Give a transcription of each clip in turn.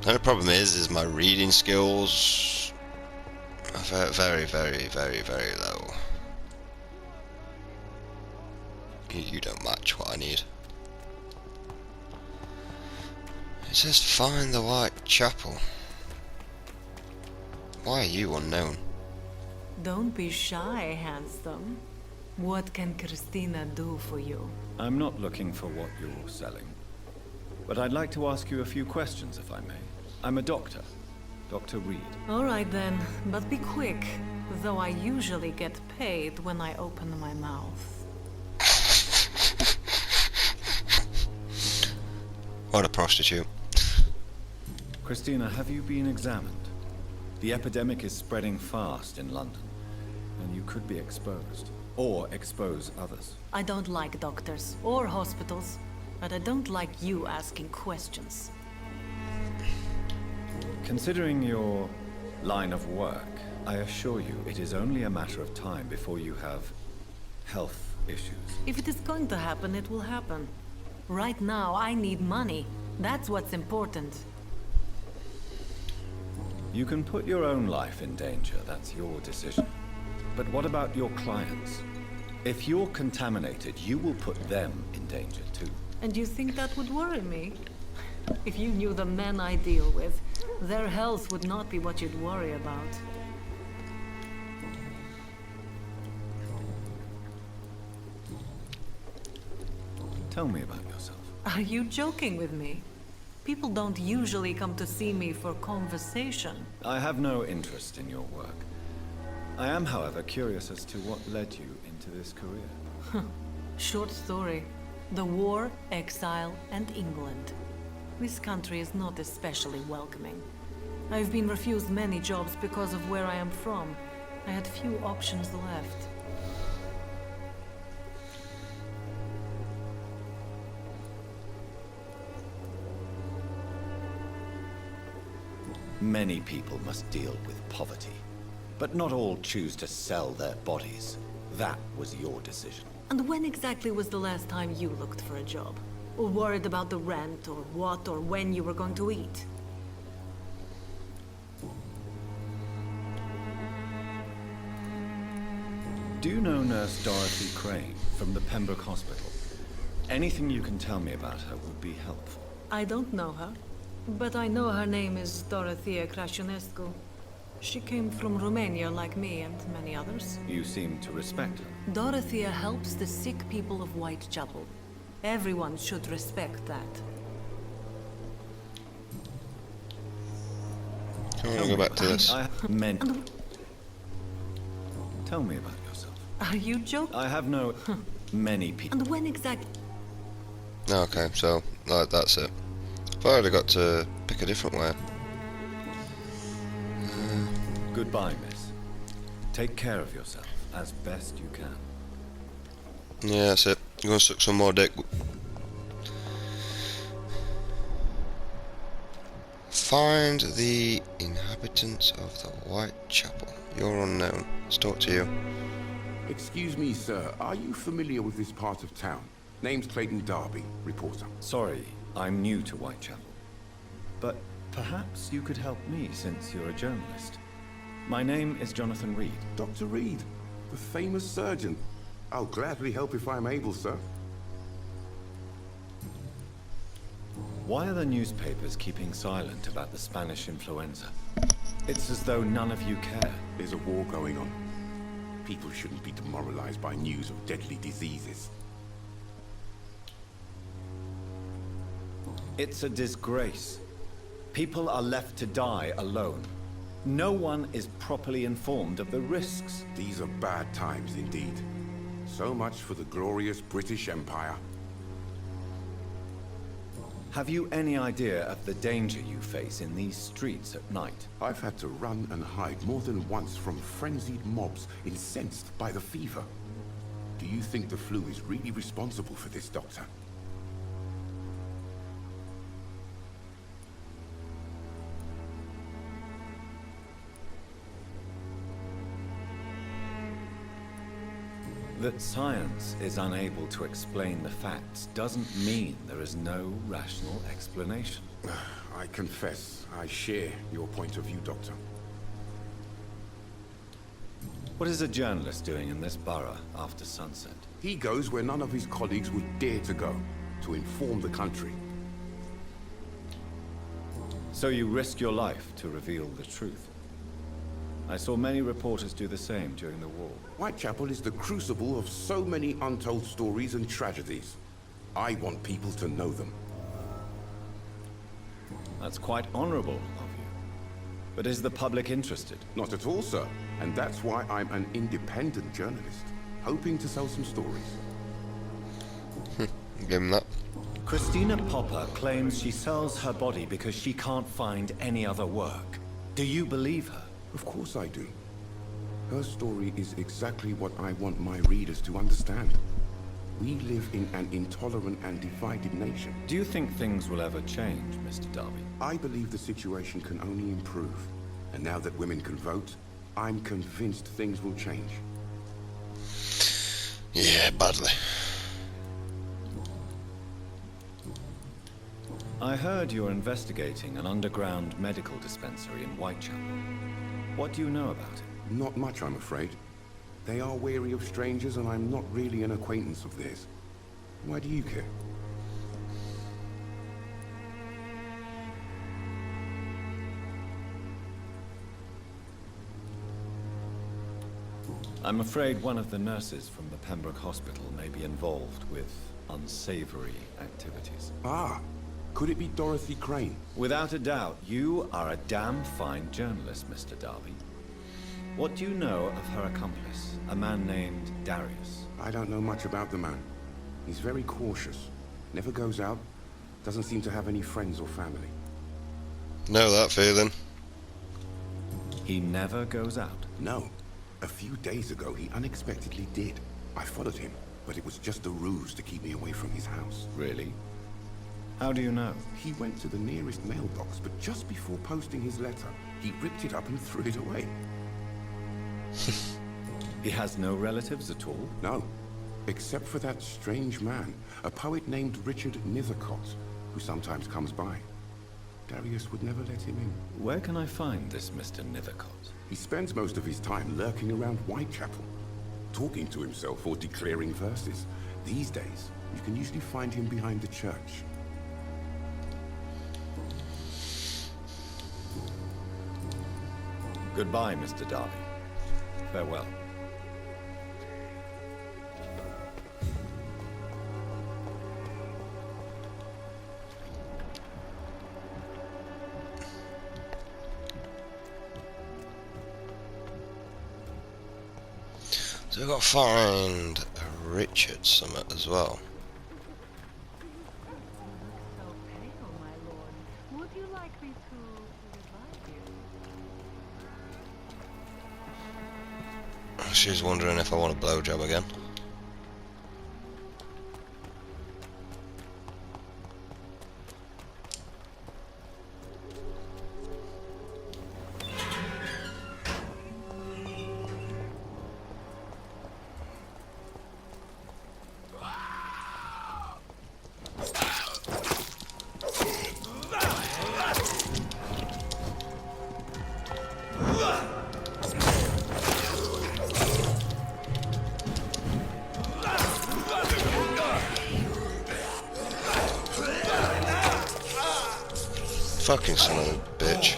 The only problem is my reading skills are very, very, very, very low. You don't match what I need. It says find the White Chapel. Why are you unknown? Don't be shy, handsome. What can Christina do for you? I'm not looking for what you're selling. But I'd like to ask you a few questions, if I may. I'm a doctor. Dr. Reed. All right then, but be quick. Though I usually get paid when I open my mouth. What a prostitute. Christina, have you been examined? The epidemic is spreading fast in London, and you could be exposed, or expose others. I don't like doctors or hospitals, but I don't like you asking questions. Considering your line of work, I assure you it is only a matter of time before you have health issues. If it is going to happen, it will happen. Right now, I need money. That's what's important. You can put your own life in danger, that's your decision. But what about your clients? If you're contaminated, you will put them in danger too. And you think that would worry me? If you knew the men I deal with, their health would not be what you'd worry about. Tell me about yourself. Are you joking with me? People don't usually come to see me for conversation. I have no interest in your work. I am, however, curious as to what led you into this career. Short story. The war, exile, and England. This country is not especially welcoming. I've been refused many jobs because of where I am from. I had few options left. Many people must deal with poverty, but not all choose to sell their bodies. That was your decision. And when exactly was the last time you looked for a job? Or worried about the rent, or what or when you were going to eat? Do you know Nurse Dorothy Crane from the Pembroke Hospital? Anything you can tell me about her would be helpful. I don't know her, but I know her name is Dorothea Crăciunescu. She came from Romania like me and many others. You seem to respect her. Dorothea helps the sick people of Whitechapel. Everyone should respect that. I'm gonna go back to this. I meant... Tell me about yourself. Are you joking? I have no... many people. And when exactly? Okay, so that's it. I've already got to pick a different way. Goodbye, miss. Take care of yourself as best you can. Yeah, that's it. You're gonna suck some more dick. Find the inhabitants of the Whitechapel. You're unknown. Let's talk to you. Excuse me, sir. Are you familiar with this part of town? Name's Clayton Darby, reporter. Sorry, I'm new to Whitechapel. But perhaps you could help me since you're a journalist. My name is Jonathan Reed. Dr. Reed, the famous surgeon. I'll gladly help if I'm able, sir. Why are the newspapers keeping silent about the Spanish influenza? It's as though none of you care. There's a war going on. People shouldn't be demoralized by news of deadly diseases. It's a disgrace. People are left to die alone. No one is properly informed of the risks. These are bad times indeed. So much for the glorious British Empire. Have you any idea of the danger you face in these streets at night? I've had to run and hide more than once from frenzied mobs incensed by the fever. Do you think the flu is really responsible for this, Doctor? That science is unable to explain the facts doesn't mean there is no rational explanation. I confess, I share your point of view, Doctor. What is a journalist doing in this borough after sunset? He goes where none of his colleagues would dare to go, to inform the country. So you risk your life to reveal the truth. I saw many reporters do the same during the war. Whitechapel is the crucible of so many untold stories and tragedies. I want people to know them. That's quite honorable of you. But is the public interested? Not at all, sir. And that's why I'm an independent journalist, hoping to sell some stories. Give him that. Christina Popper claims she sells her body because she can't find any other work. Do you believe her? Of course I do. Her story is exactly what I want my readers to understand. We live in an intolerant and divided nation. Do you think things will ever change, Mr. Darby? I believe the situation can only improve. And now that women can vote, I'm convinced things will change. Yeah, badly. I heard you're investigating an underground medical dispensary in Whitechapel. What do you know about it? Not much, I'm afraid. They are wary of strangers, and I'm not really an acquaintance of theirs. Why do you care? I'm afraid one of the nurses from the Pembroke Hospital may be involved with unsavory activities. Ah, could it be Dorothy Crane? Without a doubt, you are a damn fine journalist, Mr. Darby. What do you know of her accomplice, a man named Darius? I don't know much about the man. He's very cautious. Never goes out. Doesn't seem to have any friends or family. Know that feeling. He never goes out. No. A few days ago, he unexpectedly did. I followed him, but it was just a ruse to keep me away from his house. Really? How do you know? He went to the nearest mailbox, but just before posting his letter, he ripped it up and threw it away. He has no relatives at all? No, except for that strange man, a poet named Richard Nethercott, who sometimes comes by. Darius would never let him in. Where can I find this Mr. Nethercott? He spends most of his time lurking around Whitechapel, talking to himself or declaring verses. These days, you can usually find him behind the church. Goodbye, Mr. Darby. Farewell. So we've got to find Richard Summit as well. So pale, my lord. Would you like me to revive you? She's wondering if I want a blowjob again. Fucking son of a bitch.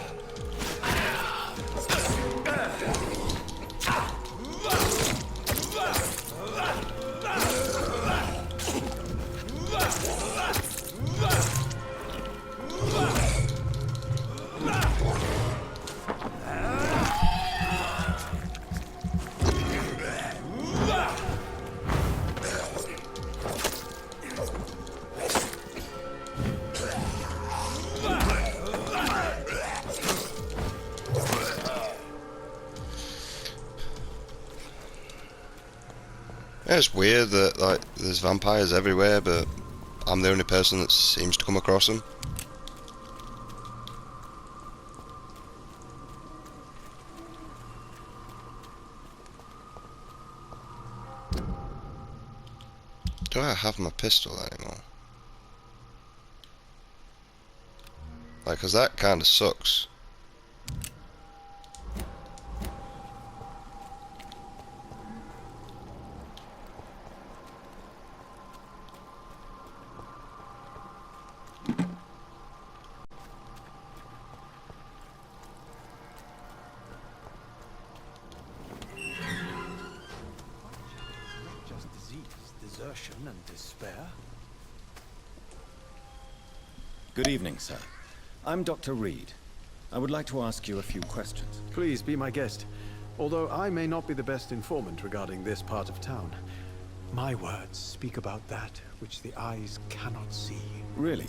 Yeah, it's weird that like there's vampires everywhere, but I'm the only person that seems to come across them. Do I have my pistol anymore? Like because that kind of sucks. Just disease, desertion, and despair. Good evening, sir. I'm Dr. Reed. I would like to ask you a few questions. Please be my guest. Although I may not be the best informant regarding this part of town, my words speak about that which the eyes cannot see. Really?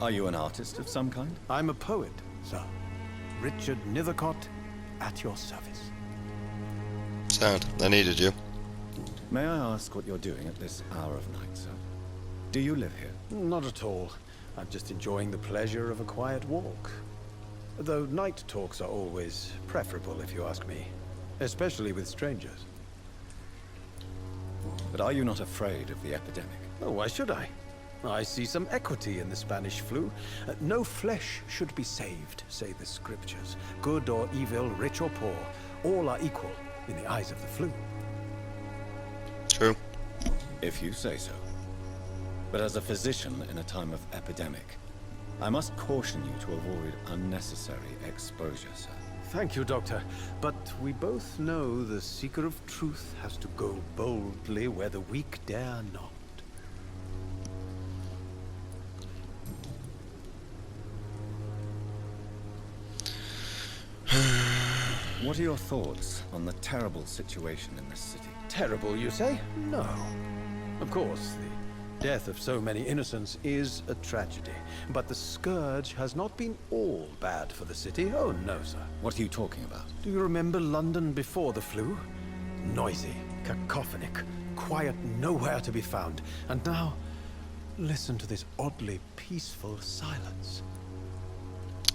Are you an artist of some kind? I'm a poet, sir. Richard Nethercott, at your service. Sound. I needed you. May I ask what you're doing at this hour of night, sir? Do you live here? Not at all. I'm just enjoying the pleasure of a quiet walk. Though night talks are always preferable, if you ask me. Especially with strangers. But are you not afraid of the epidemic? Oh, why should I? I see some equity in the Spanish flu. No flesh should be saved, say the scriptures. Good or evil, rich or poor, all are equal in the eyes of the flu. True. If you say so. But as a physician in a time of epidemic, I must caution you to avoid unnecessary exposure, sir. Thank you, Doctor. But we both know the seeker of truth has to go boldly where the weak dare not. What are your thoughts on the terrible situation in this city? Terrible, you say? No. Of course, the death of so many innocents is a tragedy. But the scourge has not been all bad for the city. Oh, no, sir. What are you talking about? Do you remember London before the flu? Noisy, cacophonic, quiet nowhere to be found. And now, listen to this oddly peaceful silence.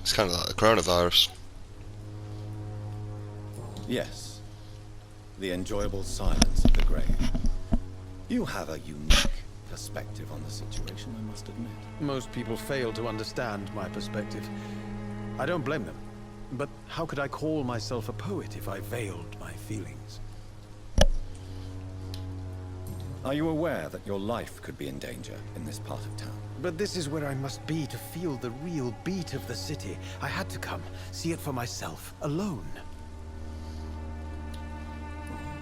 It's kind of like the coronavirus. Yes. The enjoyable silence of the grave. You have a unique perspective on the situation, I must admit. Most people fail to understand my perspective. I don't blame them. But how could I call myself a poet if I veiled my feelings? Are you aware that your life could be in danger in this part of town? But this is where I must be to feel the real beat of the city. I had to come, see it for myself, alone.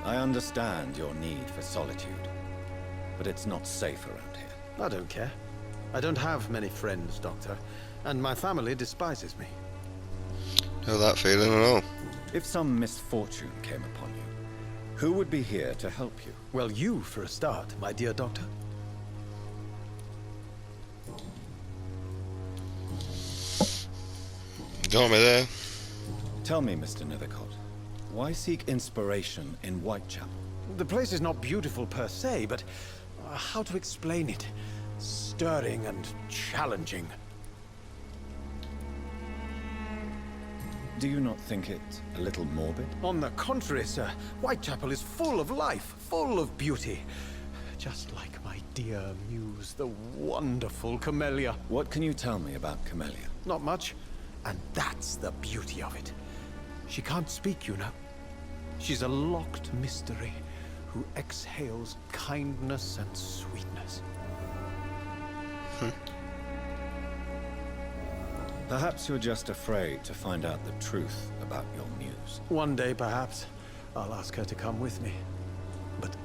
I understand your need for solitude, but it's not safe around here. I don't care. I don't have many friends, Doctor, and my family despises me. Know that feeling at all. If some misfortune came upon you, who would be here to help you? Well, you for a start, my dear Doctor. Got me there. Tell me, Mr. Nethercott, why seek inspiration in Whitechapel? The place is not beautiful per se, but how to explain it? Stirring and challenging. Do you not think it a little morbid? On the contrary, sir. Whitechapel is full of life, full of beauty. Just like my dear muse, the wonderful Camellia. What can you tell me about Camellia? Not much. And that's the beauty of it. She can't speak, you know. She's a locked mystery who exhales kindness and sweetness. Perhaps you're just afraid to find out the truth about your muse. One day, perhaps, I'll ask her to come with me. But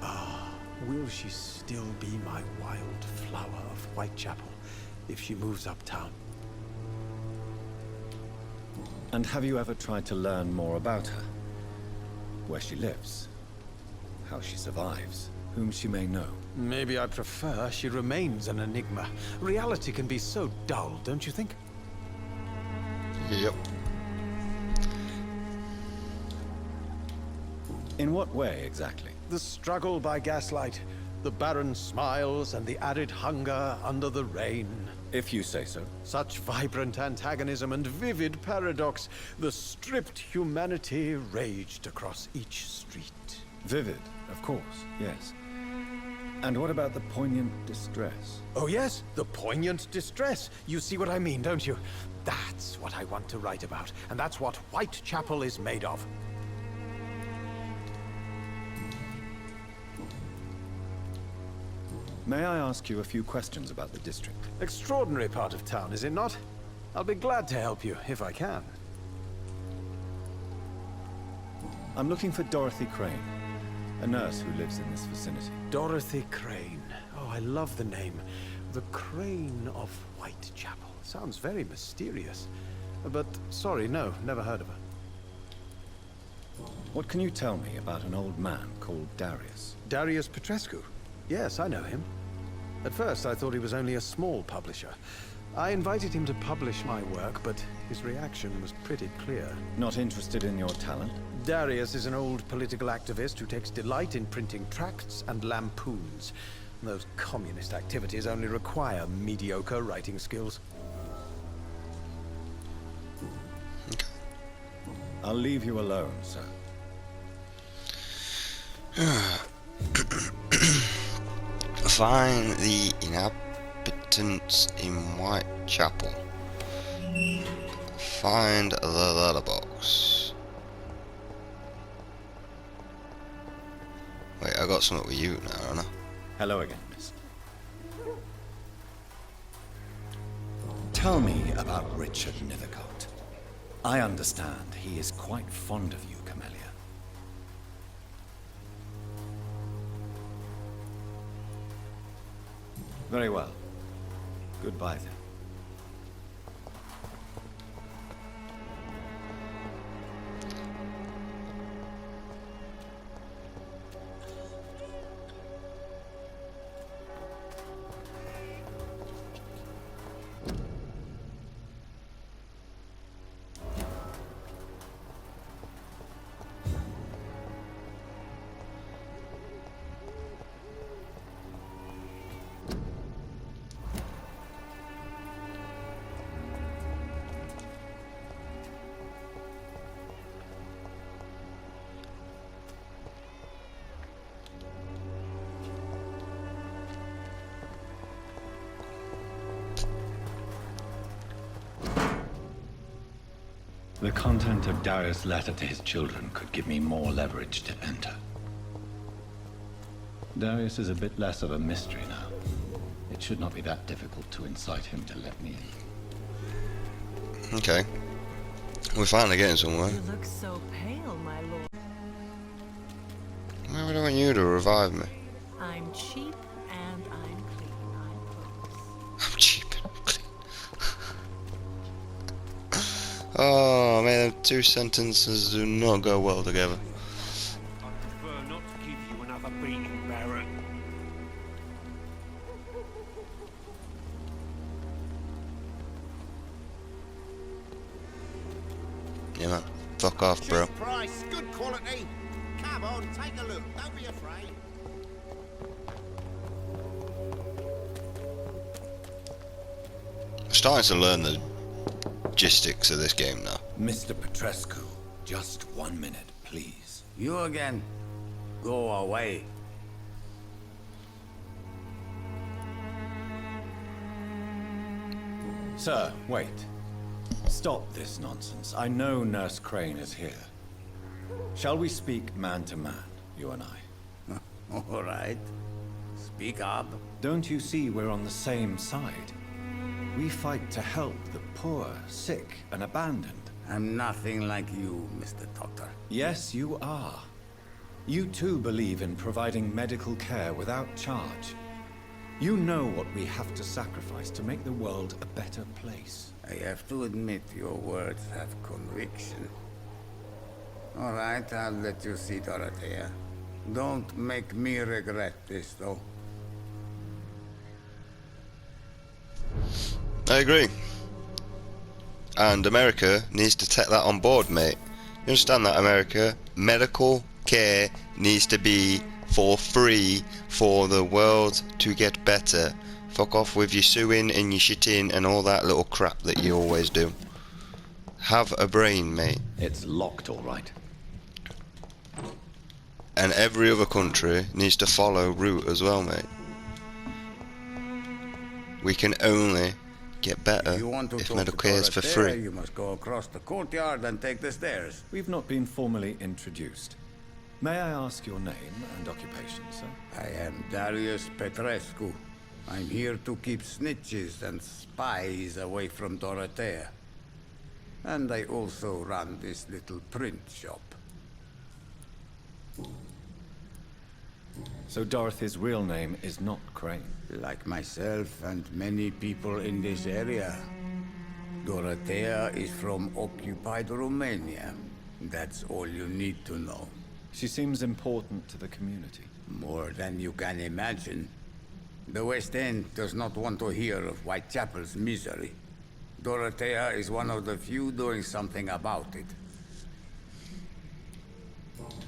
will she still be my wild flower of Whitechapel if she moves uptown? And have you ever tried to learn more about her? Where she lives? How she survives? Whom she may know? Maybe I prefer she remains an enigma. Reality can be so dull, don't you think? Yep. In what way, exactly? The struggle by gaslight, the barren smiles and the added hunger under the rain. If you say so. Such vibrant antagonism and vivid paradox. The stripped humanity raged across each street. Vivid, of course, yes. And what about the poignant distress? Oh yes, the poignant distress. You see what I mean, don't you? That's what I want to write about, and that's what Whitechapel is made of. May I ask you a few questions about the district? Extraordinary part of town, is it not? I'll be glad to help you, if I can. I'm looking for Dorothy Crane, a nurse who lives in this vicinity. Dorothy Crane. Oh, I love the name. The Crane of Whitechapel. Sounds very mysterious. But, sorry, no, never heard of her. What can you tell me about an old man called Darius? Darius Petrescu? Yes, I know him. At first, I thought he was only a small publisher. I invited him to publish my work, but his reaction was pretty clear. Not interested in your talent? Darius is an old political activist who takes delight in printing tracts and lampoons. Those communist activities only require mediocre writing skills. Okay. I'll leave you alone, sir. Find the inhabitants in Whitechapel. Find the letterbox. Wait, I got something with you now, haven't I? Hello again, miss. Tell me about Richard Nethercote. I understand he is quite fond of you, Camellia. Very well. Goodbye then. The content of Darius' letter to his children could give me more leverage to enter. Darius is a bit less of a mystery now. It should not be that difficult to incite him to let me in. Okay. We're finally getting somewhere. You look so pale, my lord. Why would I want you to revive me? I'm cheap and I'm clean, I promise. I'm cheap and clean. Oh man, them two sentences do not go well together. I prefer not to give you another beating, Barrett. Yeah man, fuck off bro. Cheap price, good quality. Come on, take a look. Don't be afraid. I'm starting to learn the logistics of this game now. Mr. Petrescu, just 1 minute, please. You again. Go away. Sir, wait. Stop this nonsense. I know Nurse Crane is here. Shall we speak man to man, you and I? All right. Speak up. Don't you see we're on the same side? We fight to help the poor, sick, and abandoned. I'm nothing like you, Mr. Doctor. Yes, you are. You too believe in providing medical care without charge. You know what we have to sacrifice to make the world a better place. I have to admit your words have conviction. All right, I'll let you see Dorothea. Don't make me regret this, though. I agree. And America needs to take that on board, mate. You understand that, America? Medical care needs to be for free for the world to get better. Fuck off with your suing and your shitting and all that little crap that you always do. Have a brain, mate. It's locked, all right. And every other country needs to follow route as well, mate. We can only get better If you want to if talk medical to care is for Dorothea, free. you must go across the courtyard and take the stairs. We've not been formally introduced. May I ask your name and occupation, sir? I am Darius Petrescu. I'm here to keep snitches and spies away from Dorothea. And I also run this little print shop. So Dorothy's real name is not Crane. Like myself and many people in this area, Dorothea is from occupied Romania. That's all you need to know. She seems important to the community. More than you can imagine. The West End does not want to hear of Whitechapel's misery. Dorothea is one of the few doing something about it.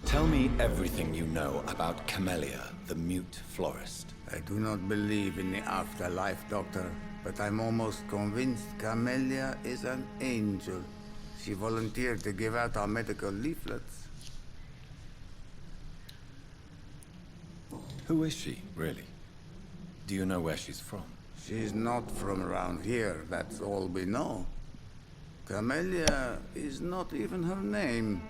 Tell me everything you know about Camellia, the mute florist. I do not believe in the afterlife, Doctor, but I'm almost convinced Camellia is an angel. She volunteered to give out our medical leaflets. Who is she, really? Do you know where she's from? She's not from around here, that's all we know. Camellia is not even her name.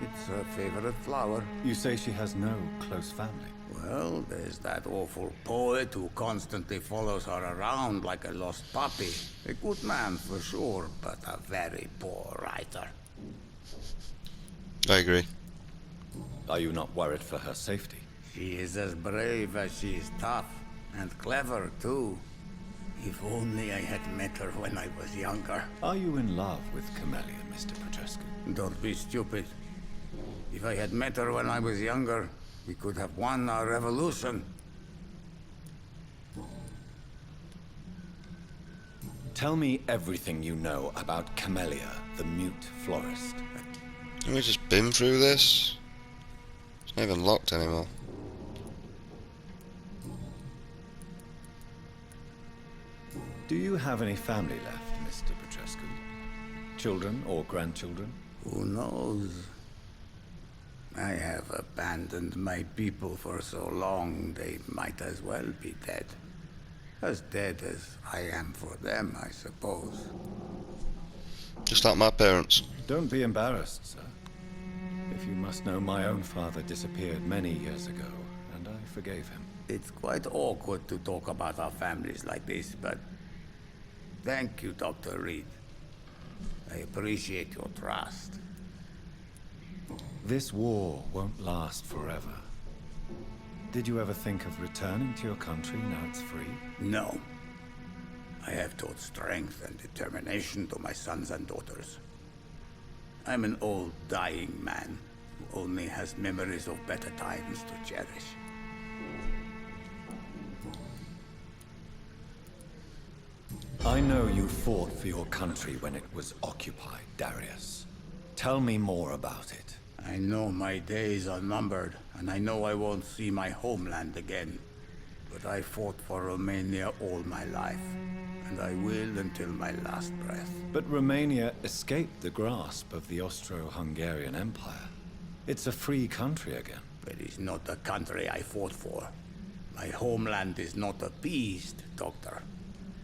It's her favorite flower. You say she has no close family. Well, there's that awful poet who constantly follows her around like a lost puppy. A good man for sure, but a very poor writer. I agree. Are you not worried for her safety? She is as brave as she is tough, and clever too. If only I had met her when I was younger. Are you in love with Camellia, Mr. Petrescu? Don't be stupid. If I had met her when I was younger, we could have won our revolution. Tell me everything you know about Camellia, the mute florist. Have we just been through this? It's not even locked anymore. Do you have any family left, Mr. Petrescu? Children or grandchildren? Who knows? I have abandoned my people for so long, they might as well be dead. As dead as I am for them, I suppose. Just like my parents. Don't be embarrassed, sir. If you must know, my own father disappeared many years ago, and I forgave him. It's quite awkward to talk about our families like this, but thank you, Dr. Reed. I appreciate your trust. This war won't last forever. Did you ever think of returning to your country now it's free? No. I have taught strength and determination to my sons and daughters. I'm an old, dying man who only has memories of better times to cherish. I know you fought for your country when it was occupied, Darius. Tell me more about it. I know my days are numbered, and I know I won't see my homeland again. But I fought for Romania all my life, and I will until my last breath. But Romania escaped the grasp of the Austro-Hungarian Empire. It's a free country again. But it's not the country I fought for. My homeland is not appeased, Doctor.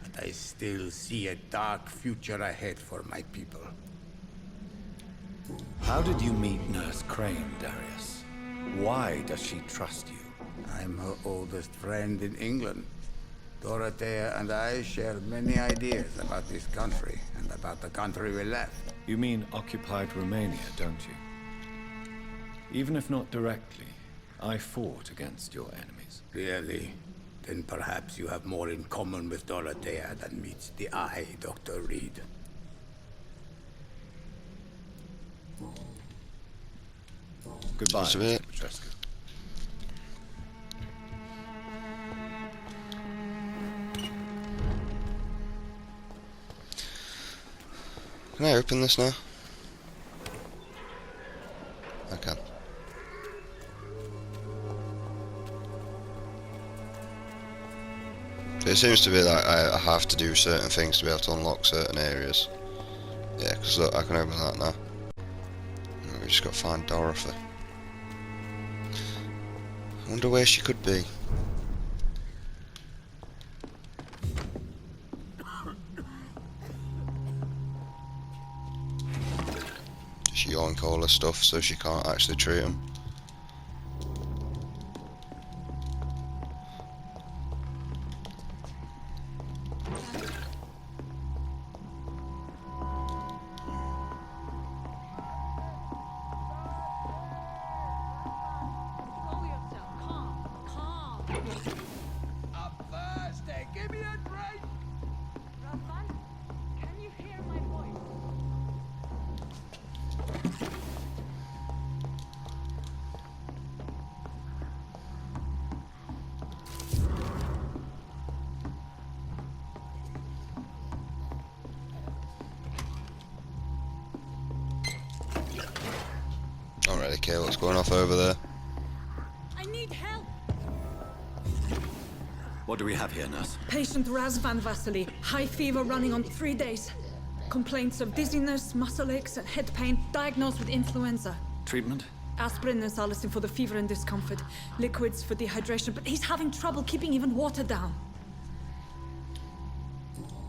And I still see a dark future ahead for my people. How did you meet Nurse Crane, Darius? Why does she trust you? I'm her oldest friend in England. Dorothea and I share many ideas about this country and about the country we left. You mean occupied Romania, don't you? Even if not directly, I fought against your enemies. Really? Then perhaps you have more in common with Dorothea than meets the eye, Dr. Reed. Goodbye, Just a Mr. bit. Petrescu. Can I open this now? I can. So it seems to be like I have to do certain things to be able to unlock certain areas. Yeah, because look, I can open that now. We just got to find Dorothy. I wonder where she could be. She yoink all her stuff so she can't actually treat him. Control yourself. Calm. Up first, give me a drink! Razvan, can you hear my voice? Don't really care what's going off over there. I need help! What do we have here, nurse? Patient Razvan Vasily, high fever running on 3 days. Complaints of dizziness, muscle aches, and head pain, diagnosed with influenza. Treatment? Aspirin and salicin for the fever and discomfort. Liquids for dehydration, but he's having trouble keeping even water down.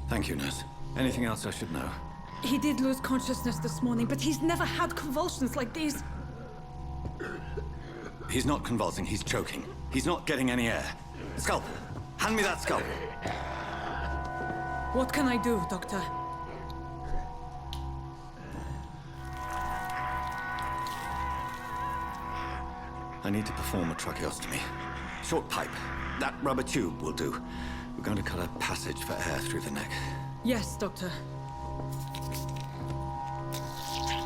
Thank you, nurse. Anything else I should know? He did lose consciousness this morning, but he's never had convulsions like these. He's not convulsing, he's choking. He's not getting any air. Scalpel! Hand me that scalpel! What can I do, Doctor? I need to perform a tracheostomy. Short pipe. That rubber tube will do. We're going to cut a passage for air through the neck. Yes, Doctor.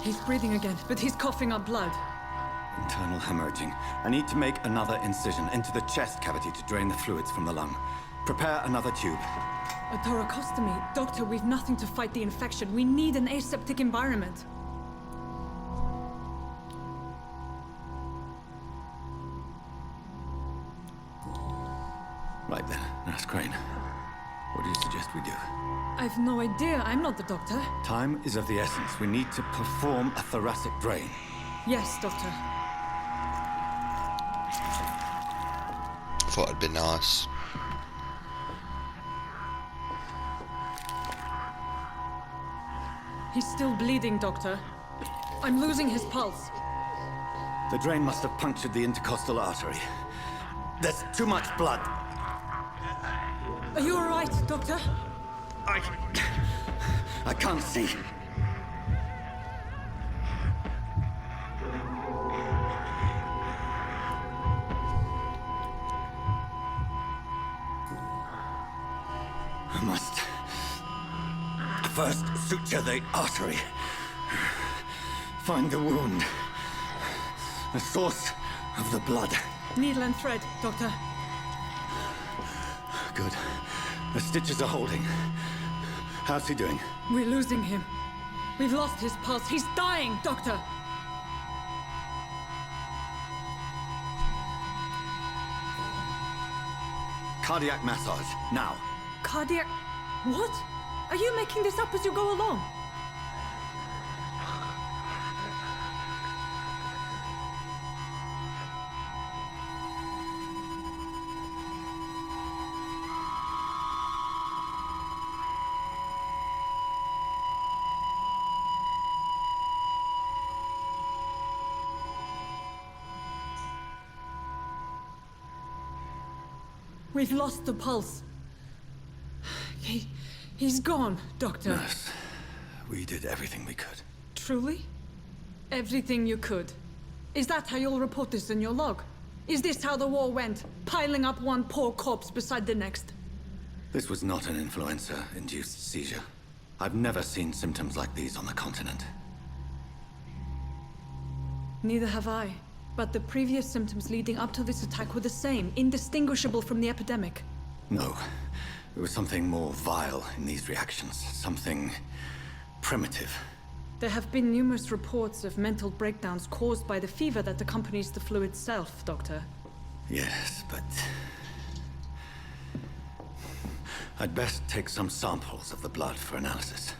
He's breathing again, but he's coughing up blood. Internal hemorrhaging. I need to make another incision into the chest cavity to drain the fluids from the lung. Prepare another tube. A thoracostomy? Doctor, we've nothing to fight the infection. We need an aseptic environment. Right then, Nurse Crane. What do you suggest we do? I've no idea. I'm not the doctor. Time is of the essence. We need to perform a thoracic drain. Yes, Doctor. Thought it'd be nice. He's still bleeding, Doctor. I'm losing his pulse. The drain must have punctured the intercostal artery. There's too much blood. Are you all right, Doctor? I can't see. I must first suture the artery. Find the wound. The source of the blood. Needle and thread, Doctor. Good. The stitches are holding. How's he doing? We're losing him. We've lost his pulse. He's dying, Doctor. Cardiac massage, now. Cardiac... What? Are you making this up as you go along? We've lost the pulse. He's gone, Doctor. Nurse, we did everything we could. Truly? Everything you could. Is that how you'll report this in your log? Is this how the war went? Piling up one poor corpse beside the next? This was not an influenza-induced seizure. I've never seen symptoms like these on the continent. Neither have I. But the previous symptoms leading up to this attack were the same, indistinguishable from the epidemic. No. There was something more vile in these reactions. Something primitive. There have been numerous reports of mental breakdowns caused by the fever that accompanies the flu itself, Doctor. Yes, but... I'd best take some samples of the blood for analysis.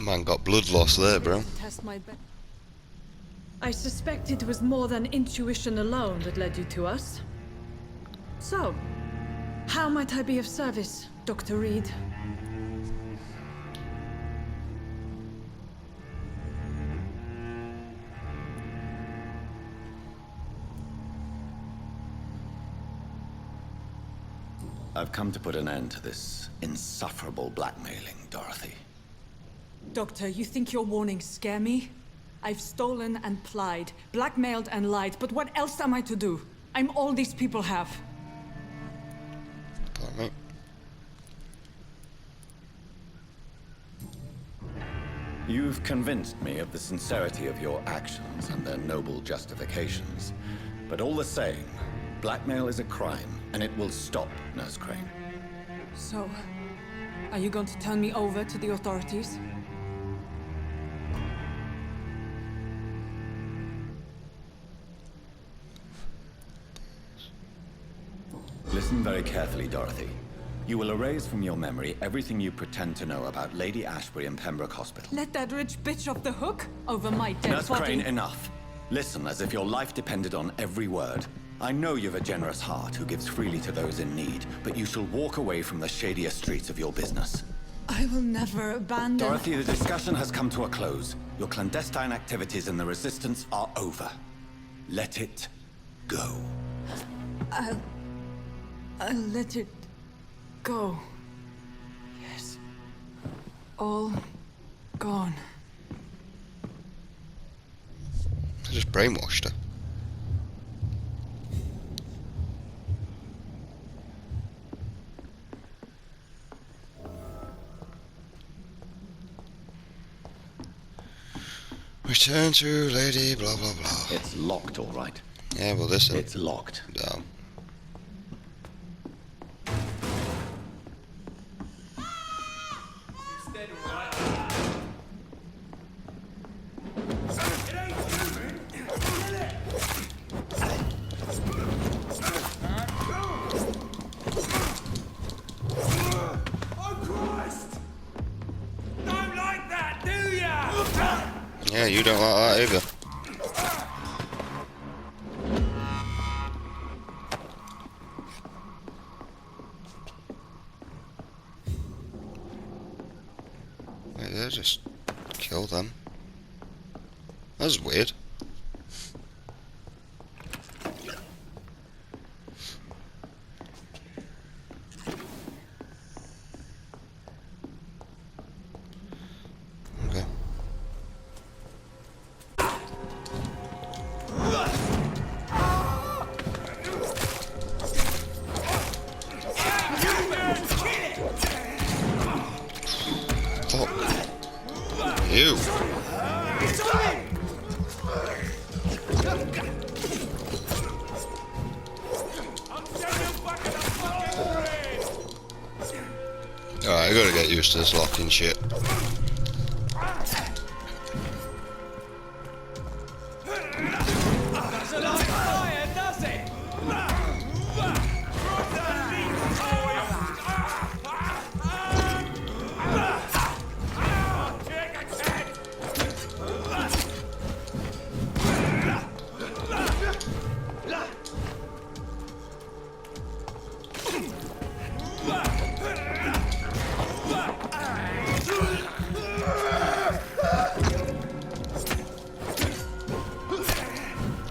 Man got blood loss there, bro. Test my I suspect it was more than intuition alone that led you to us. So, how might I be of service, Dr. Reed? I've come to put an end to this insufferable blackmailing, Dorothy. Doctor, you think your warnings scare me? I've stolen and plied, blackmailed and lied, but what else am I to do? I'm all these people have. Pardon me. You've convinced me of the sincerity of your actions and their noble justifications. But all the same, blackmail is a crime, and it will stop, Nurse Crane. So, are you going to turn me over to the authorities? Listen very carefully, Dorothy. You will erase from your memory everything you pretend to know about Lady Ashbury and Pembroke Hospital. Let that rich bitch off the hook over my dead Nurse body. Crane, enough. Listen as if your life depended on every word. I know you've a generous heart who gives freely to those in need, but you shall walk away from the shadier streets of your business. I will never abandon... Dorothy, the discussion has come to a close. Your clandestine activities in the Resistance are over. Let it go. I'll let it go. Yes. All gone. I just brainwashed her. Return to Lady blah blah blah. It's locked, all right. Yeah, well listen. It's locked. Damn. Yeah, you don't like that either. Wait, they just kill them. That's weird. Okay. You. Alright, I gotta get used to this locking shit.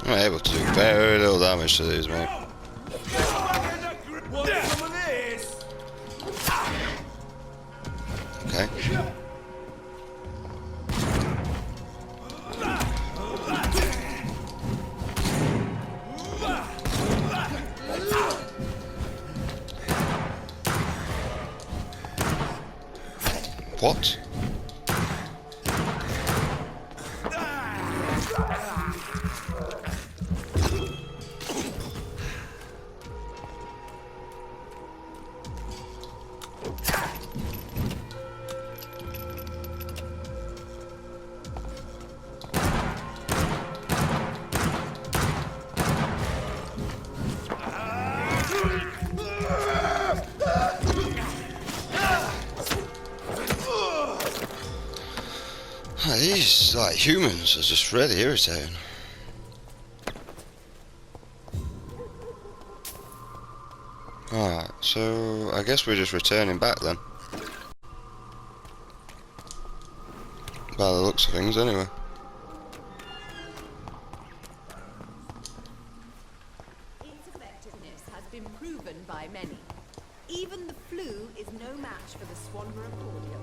I'm able to do very little damage to these, mate. Okay. What? These, like, humans are just really irritating. Alright, so I guess we're just returning back then. By the looks of things, anyway. Its effectiveness has been proven by many. Even the flu is no match for the Swanderer cordial.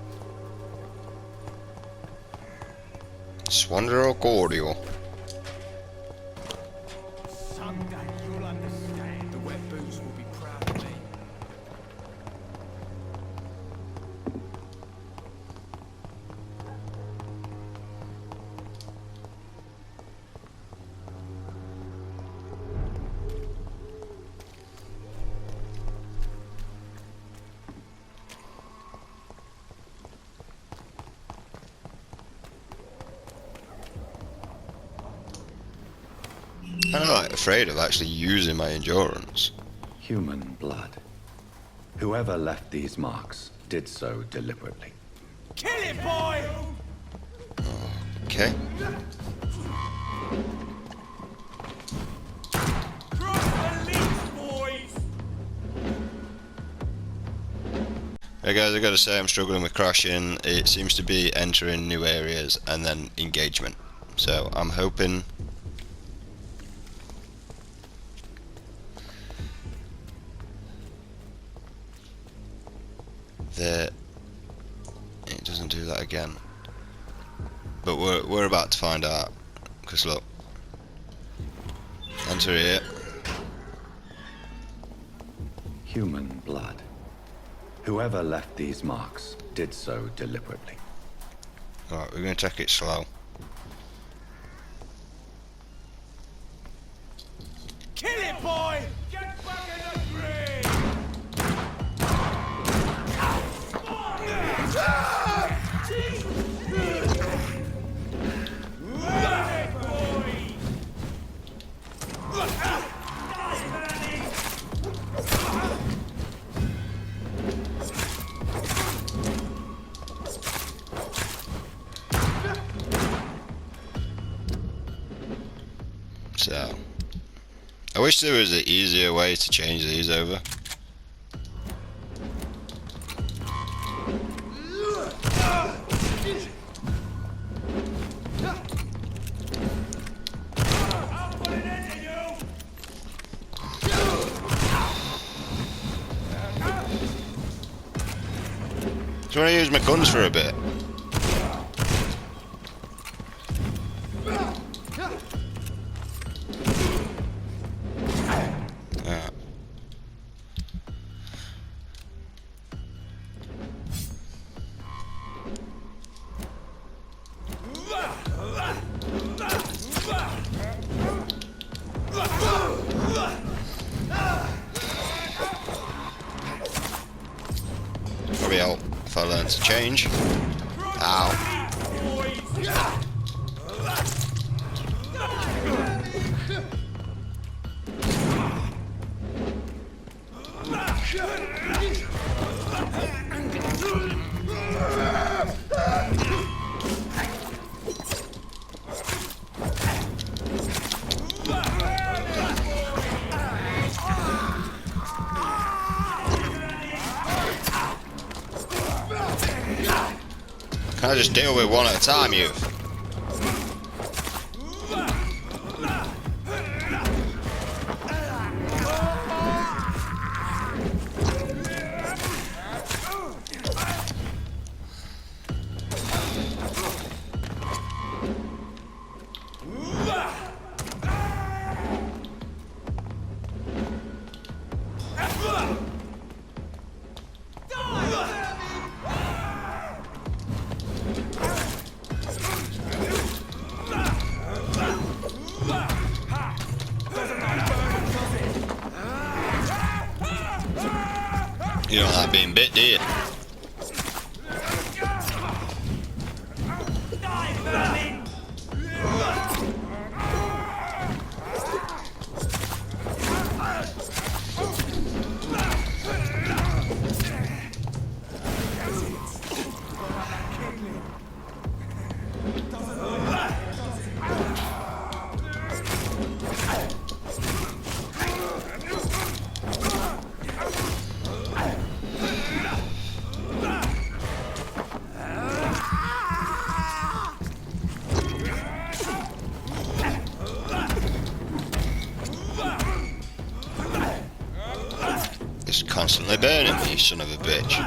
Swanderer cordial. Someday you'll understand. The wet boots will be proud of me. I'm like afraid of actually using my endurance. Human blood. Whoever left these marks did so deliberately. Kill it, boy! Okay. Cross the links, boys! Hey guys, I gotta say I'm struggling with crashing. It seems to be entering new areas and then engagement. So I'm hoping that it doesn't do that again. But we're about to find out. Because look, enter here. Human blood. Whoever left these marks did so deliberately. Alright, we're gonna take it slow. Kill it, boy! Get back in the grave! So, I wish there was an easier way to change these over. Do you want to use my guns for a bit? Yeah. Probably help if I learn to change. Ow. Can I just deal with one at a time, you? You don't like being bit, do you? constantly burning me, you son of a bitch.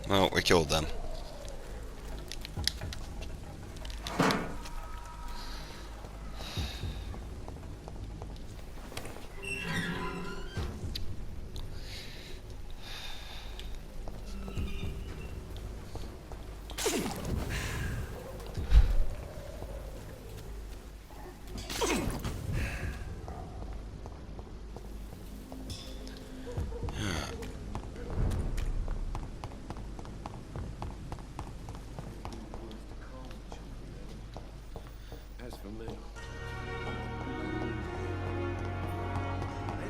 Well, we killed them. As for me, they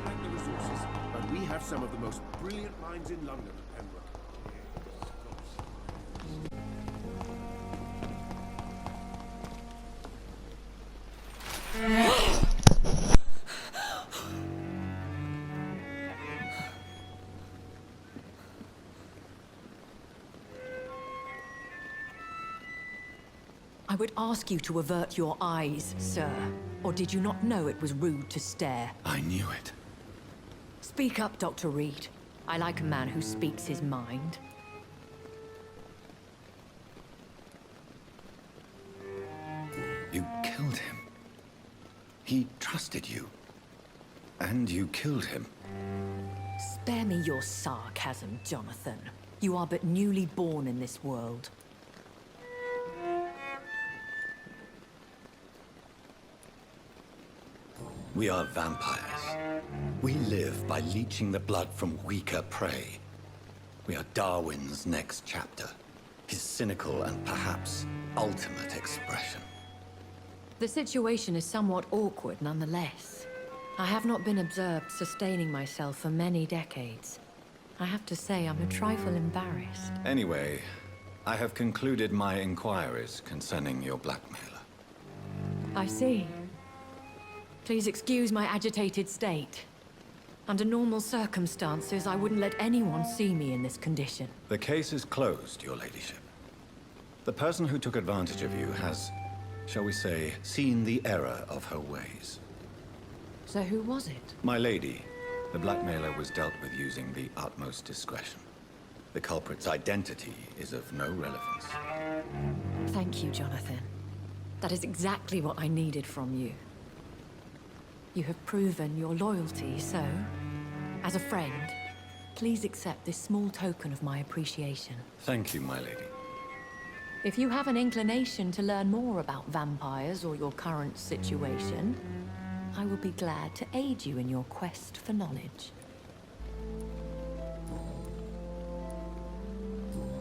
lack the resources, but we have some of the most brilliant minds in London, Pembroke. I would ask you to avert your eyes, sir. Or did you not know it was rude to stare? I knew it. Speak up, Dr. Reed. I like a man who speaks his mind. You killed him. He trusted you. And you killed him. Spare me your sarcasm, Jonathan. You are but newly born in this world. We are vampires. We live by leeching the blood from weaker prey. We are Darwin's next chapter. His cynical and perhaps ultimate expression. The situation is somewhat awkward nonetheless. I have not been observed sustaining myself for many decades. I have to say I'm a trifle embarrassed. Anyway, I have concluded my inquiries concerning your blackmailer. I see. Please excuse my agitated state. Under normal circumstances, I wouldn't let anyone see me in this condition. The case is closed, your ladyship. The person who took advantage of you has, shall we say, seen the error of her ways. So who was it? My lady, the blackmailer was dealt with using the utmost discretion. The culprit's identity is of no relevance. Thank you, Jonathan. That is exactly what I needed from you. You have proven your loyalty, so, as a friend, please accept this small token of my appreciation. Thank you, my lady. If you have an inclination to learn more about vampires or your current situation, I will be glad to aid you in your quest for knowledge.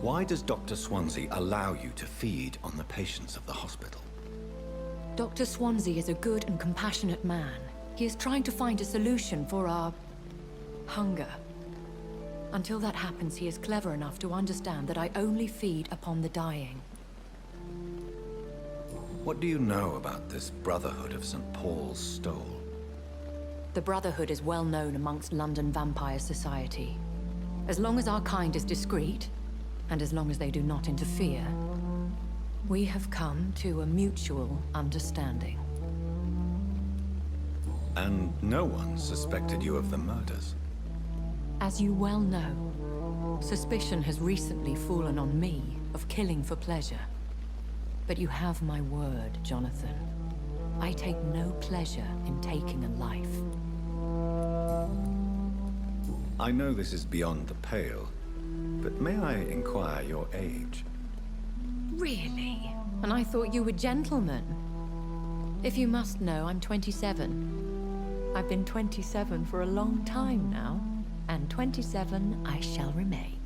Why does Dr. Swansea allow you to feed on the patients of the hospital? Dr. Swansea is a good and compassionate man. He is trying to find a solution for our hunger. Until that happens, he is clever enough to understand that I only feed upon the dying. What do you know about this Brotherhood of St. Paul's Stole? The Brotherhood is well known amongst London vampire society. As long as our kind is discreet, and as long as they do not interfere, we have come to a mutual understanding. And no one suspected you of the murders? As you well know, suspicion has recently fallen on me of killing for pleasure. But you have my word, Jonathan. I take no pleasure in taking a life. I know this is beyond the pale, but may I inquire your age? Really? And I thought you were gentlemen. If you must know, I'm 27. I've been 27 for a long time now, and 27 I shall remain.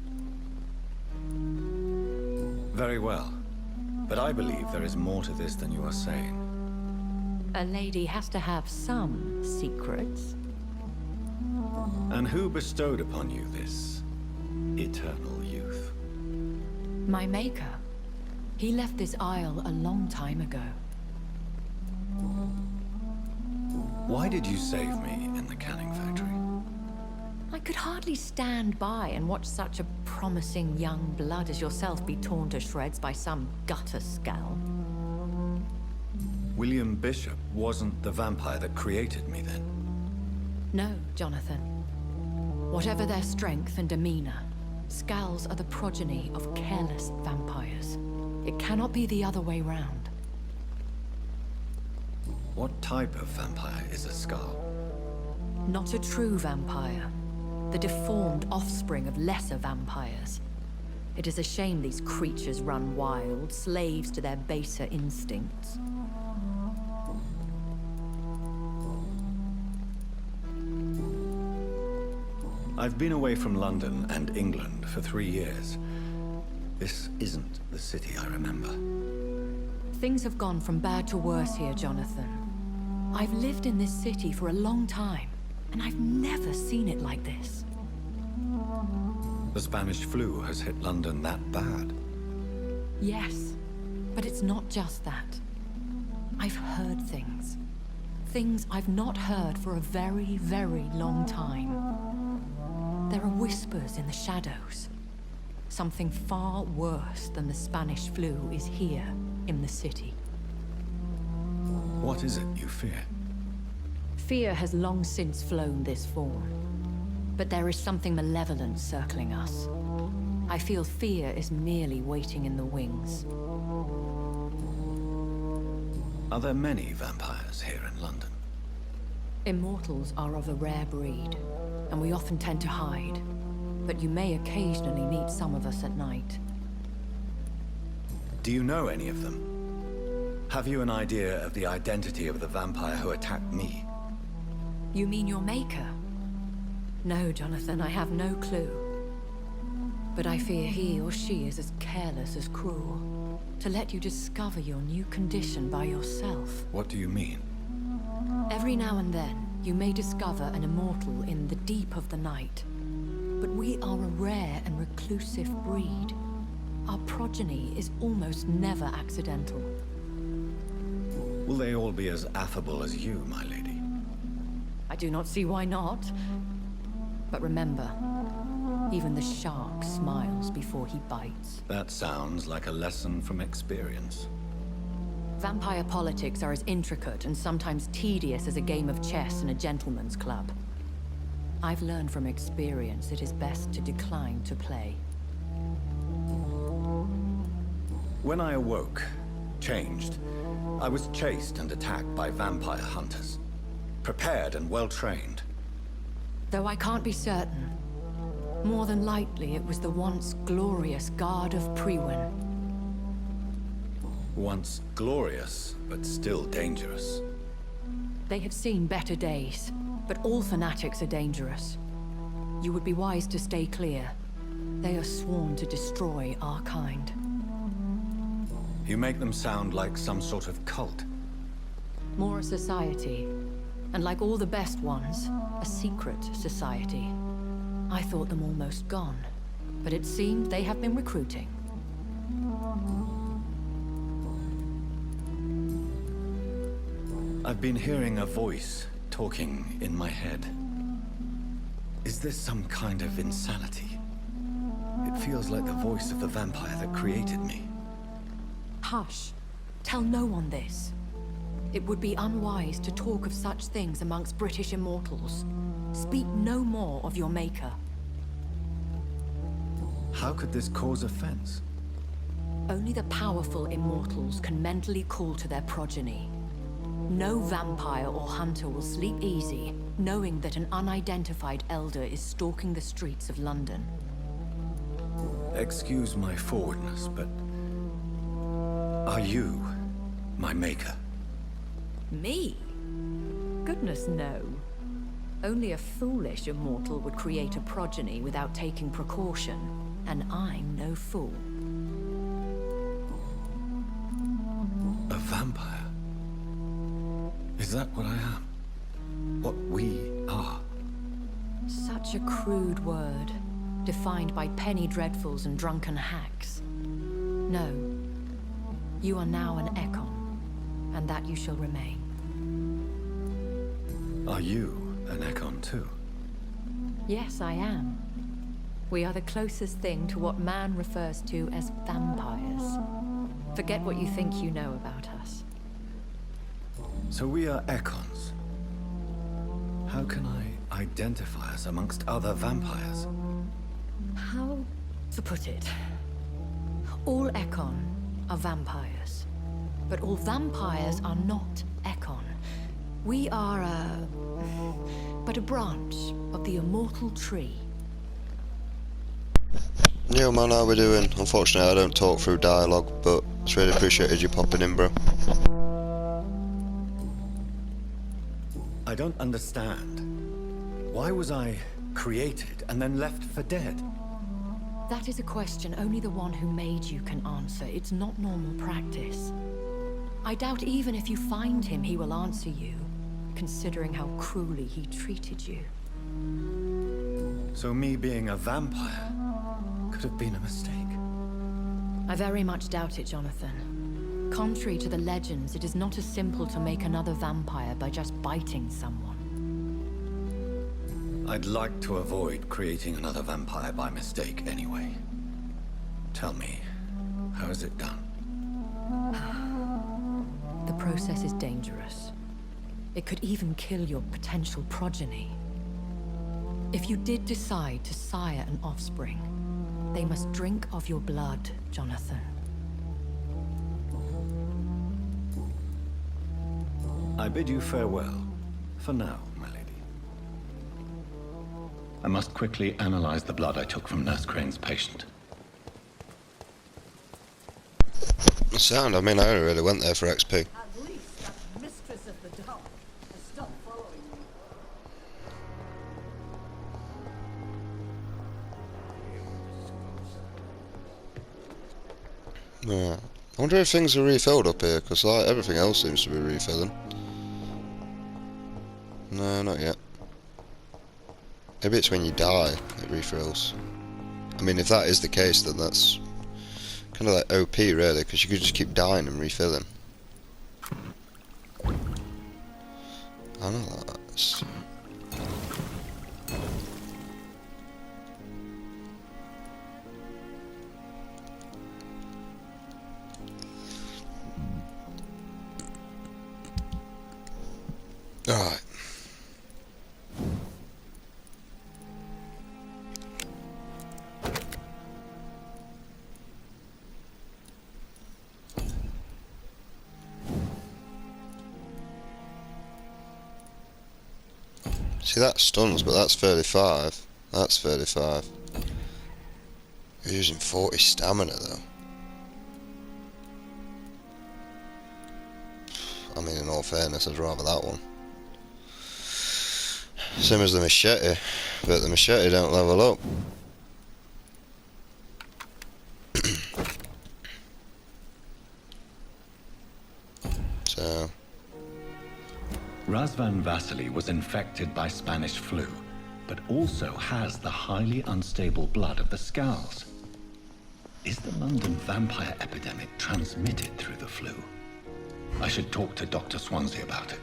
Very well. But I believe there is more to this than you are saying. A lady has to have some secrets. And who bestowed upon you this eternal youth? My maker. He left this isle a long time ago. Why did you save me in the canning factory? I could hardly stand by and watch such a promising young blood as yourself be torn to shreds by some gutter scowl. William Bishop wasn't the vampire that created me then? No, Jonathan. Whatever their strength and demeanor, Scowls are the progeny of careless vampires. It cannot be the other way round. What type of vampire is a Scowl? Not a true vampire. The deformed offspring of lesser vampires. It is a shame these creatures run wild, slaves to their baser instincts. I've been away from London and England for 3 years. This isn't the city I remember. Things have gone from bad to worse here, Jonathan. I've lived in this city for a long time, and I've never seen it like this. The Spanish flu has hit London that bad? Yes, but it's not just that. I've heard things. Things I've not heard for a very, very long time. There are whispers in the shadows. Something far worse than the Spanish flu is here in the city. What is it you fear? Fear has long since flown this form. But there is something malevolent circling us. I feel fear is merely waiting in the wings. Are there many vampires here in London? Immortals are of a rare breed, and we often tend to hide. But you may occasionally meet some of us at night. Do you know any of them? Have you an idea of the identity of the vampire who attacked me? You mean your maker? No, Jonathan, I have no clue. But I fear he or she is as careless as cruel. To let you discover your new condition by yourself. What do you mean? Every now and then, you may discover an immortal in the deep of the night. But we are a rare and reclusive breed. Our progeny is almost never accidental. Will they all be as affable as you, my lady? I do not see why not. But remember, even the shark smiles before he bites. That sounds like a lesson from experience. Vampire politics are as intricate and sometimes tedious as a game of chess in a gentleman's club. I've learned from experience it is best to decline to play. When I awoke, changed, I was chased and attacked by vampire hunters. Prepared and well-trained. Though I can't be certain, more than likely it was the once glorious Guard of Priwen. Once glorious, but still dangerous. They have seen better days, but all fanatics are dangerous. You would be wise to stay clear. They are sworn to destroy our kind. You make them sound like some sort of cult. More a society, and like all the best ones, a secret society. I thought them almost gone, but it seemed they have been recruiting. I've been hearing a voice talking in my head. Is this some kind of insanity? It feels like the voice of the vampire that created me. Hush. Tell no one this. It would be unwise to talk of such things amongst British immortals. Speak no more of your maker. How could this cause offense? Only the powerful immortals can mentally call to their progeny. No vampire or hunter will sleep easy, knowing that an unidentified elder is stalking the streets of London. Excuse my forwardness, but... are you my maker? Me? Goodness, no. Only a foolish immortal would create a progeny without taking precaution, and I'm no fool. vampire? Is that what I am? What we are? Such a crude word, defined by penny dreadfuls and drunken hacks. No. You are now an Ekon, and that you shall remain. Are you an Ekon too? Yes, I am. We are the closest thing to what man refers to as vampires. Forget what you think you know about us. So we are Ekons. How can I identify us amongst other vampires? How to put it? All Ekon are vampires. But all vampires are not Ekon. We are but a branch of the immortal tree. Yo man, how we doing? Unfortunately I don't talk through dialogue, but it's really appreciated you popping in, bro. I don't understand. Why was I created and then left for dead? That is a question only the one who made you can answer. It's not normal practice. I doubt even if you find him, he will answer you, considering how cruelly he treated you. So me being a vampire could have been a mistake. I very much doubt it, Jonathan. Contrary to the legends, it is not as simple to make another vampire by just biting someone. I'd like to avoid creating another vampire by mistake anyway. Tell me, how is it done? The process is dangerous. It could even kill your potential progeny. If you did decide to sire an offspring, they must drink of your blood, Jonathan. I bid you farewell, for now, my lady. I must quickly analyze the blood I took from Nurse Crane's patient. Sound, I mean I only really went there for XP. At least that mistress of the dark has stopped following me. Yeah. I wonder if things are refilled up here, because like everything else seems to be refilling. No, not yet. Maybe it's when you die it refills. I mean, if that is the case, then that's kind of like OP really, because you could just keep dying and refilling. I know that. Alright. See, that stuns, but that's 35. That's 35. You're using 40 stamina though. I mean, in all fairness, I'd rather that one. Same as the machete, but the machete don't level up. So... Razvan Vasily was infected by Spanish flu, but also has the highly unstable blood of the Scowls. Is the London vampire epidemic transmitted through the flu? I should talk to Dr. Swansea about it.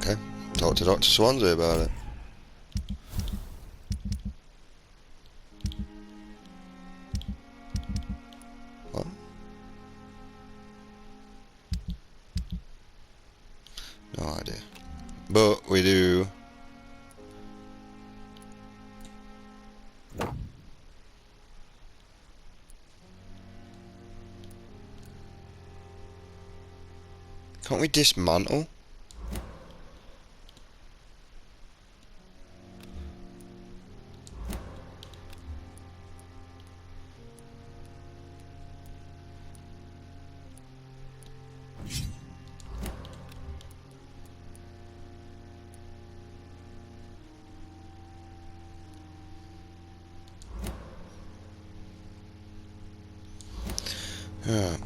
Okay, talk to Dr. Swansea about it. What? No idea. But we do... Can't we dismantle? Yeah.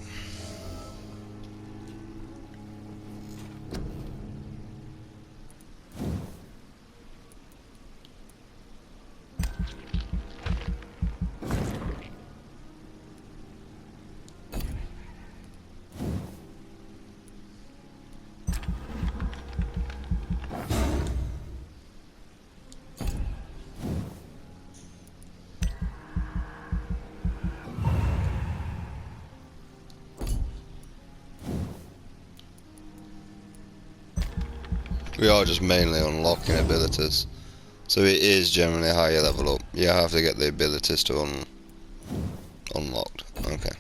We are just mainly unlocking abilities. So it is generally higher level up. You have to get the abilities to unlocked. Okay.